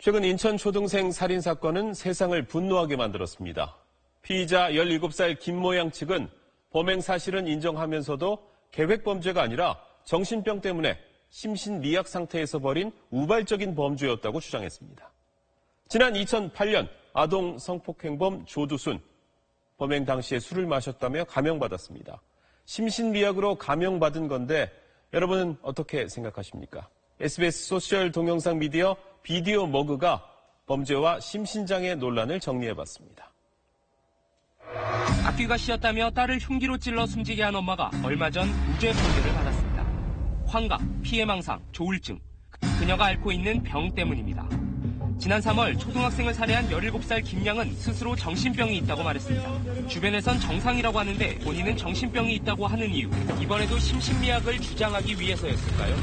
최근 인천 초등생 살인 사건은 세상을 분노하게 만들었습니다. 피의자 17살 김모양 측은 범행 사실은 인정하면서도 계획범죄가 아니라 정신병 때문에 심신미약 상태에서 벌인 우발적인 범죄였다고 주장했습니다. 지난 2008년 아동 성폭행범 조두순, 범행 당시에 술을 마셨다며 감형받았습니다. 심신미약으로 감형받은 건데 여러분은 어떻게 생각하십니까? SBS 소셜 동영상 미디어 비디오 머그가 범죄와 심신장애 논란을 정리해봤습니다. 앞뒤가 씌었다며 딸을 흉기로 찔러 숨지게 한 엄마가 얼마 전 무죄 판결을 받았습니다. 환각, 피해망상, 조울증, 그녀가 앓고 있는 병 때문입니다. 지난 3월 초등학생을 살해한 17살 김양은 스스로 정신병이 있다고 말했습니다. 주변에선 정상이라고 하는데 본인은 정신병이 있다고 하는 이유, 이번에도 심신미약을 주장하기 위해서였을까요?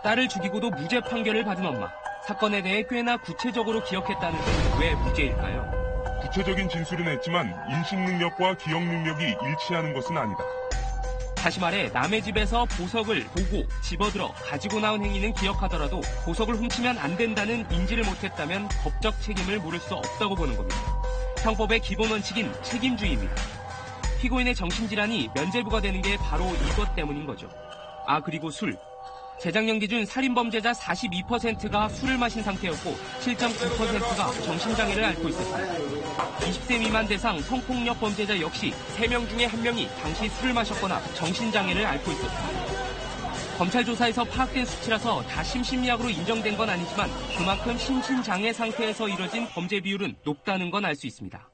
딸을 죽이고도 무죄 판결을 받은 엄마. 사건에 대해 꽤나 구체적으로 기억했다는데 왜 무죄일까요? 구체적인 진술은 했지만 인식 능력과 기억 능력이 일치하는 것은 아니다. 다시 말해 남의 집에서 보석을 보고 집어들어 가지고 나온 행위는 기억하더라도 보석을 훔치면 안 된다는 인지를 못했다면 법적 책임을 물을 수 없다고 보는 겁니다. 형법의 기본 원칙인 책임주의입니다. 피고인의 정신질환이 면죄부가 되는 게 바로 이것 때문인 거죠. 아, 그리고 술. 재작년 기준 살인범죄자 42%가 술을 마신 상태였고 7.9%가 정신장애를 앓고 있었습니다. 20세 미만 대상 성폭력 범죄자 역시 3명 중에 1명이 당시 술을 마셨거나 정신장애를 앓고 있었습니다. 검찰 조사에서 파악된 수치라서 다 심신미약으로 인정된 건 아니지만 그만큼 심신장애 상태에서 이뤄진 범죄 비율은 높다는 건 알 수 있습니다.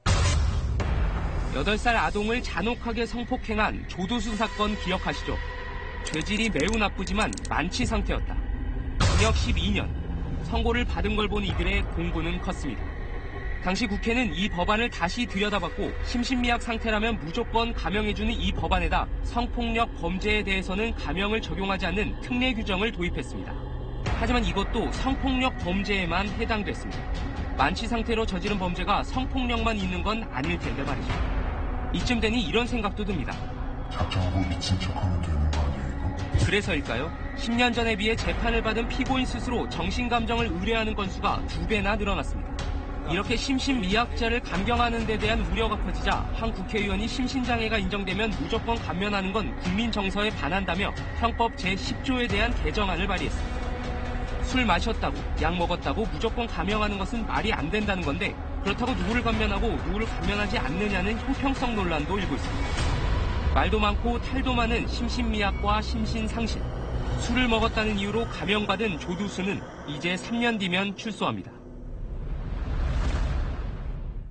8살 아동을 잔혹하게 성폭행한 조두순 사건 기억하시죠? 죄질이 매우 나쁘지만 만취 상태였다. 징역 12년. 선고를 받은 걸 본 이들의 공분은 컸습니다. 당시 국회는 이 법안을 다시 들여다봤고 심신미약 상태라면 무조건 감형해주는 이 법안에다 성폭력 범죄에 대해서는 감형을 적용하지 않는 특례 규정을 도입했습니다. 하지만 이것도 성폭력 범죄에만 해당됐습니다. 만취 상태로 저지른 범죄가 성폭력만 있는 건 아닐 텐데 말이죠. 이쯤 되니 이런 생각도 듭니다. 작정하고 미친 척하면 되는 거 아니에요? 그래서일까요? 10년 전에 비해 재판을 받은 피고인 스스로 정신감정을 의뢰하는 건수가 2배나 늘어났습니다. 이렇게 심신미약자를 감경하는 데 대한 우려가 커지자 한 국회의원이 심신장애가 인정되면 무조건 감면하는 건 국민 정서에 반한다며 형법 제10조에 대한 개정안을 발의했습니다. 술 마셨다고, 약 먹었다고 무조건 감형하는 것은 말이 안 된다는 건데 그렇다고 누구를 감면하고 누구를 감면하지 않느냐는 형평성 논란도 일고 있습니다. 말도 많고 탈도 많은 심신미약과 심신상실. 술을 먹었다는 이유로 감형받은 조두순은 이제 3년 뒤면 출소합니다.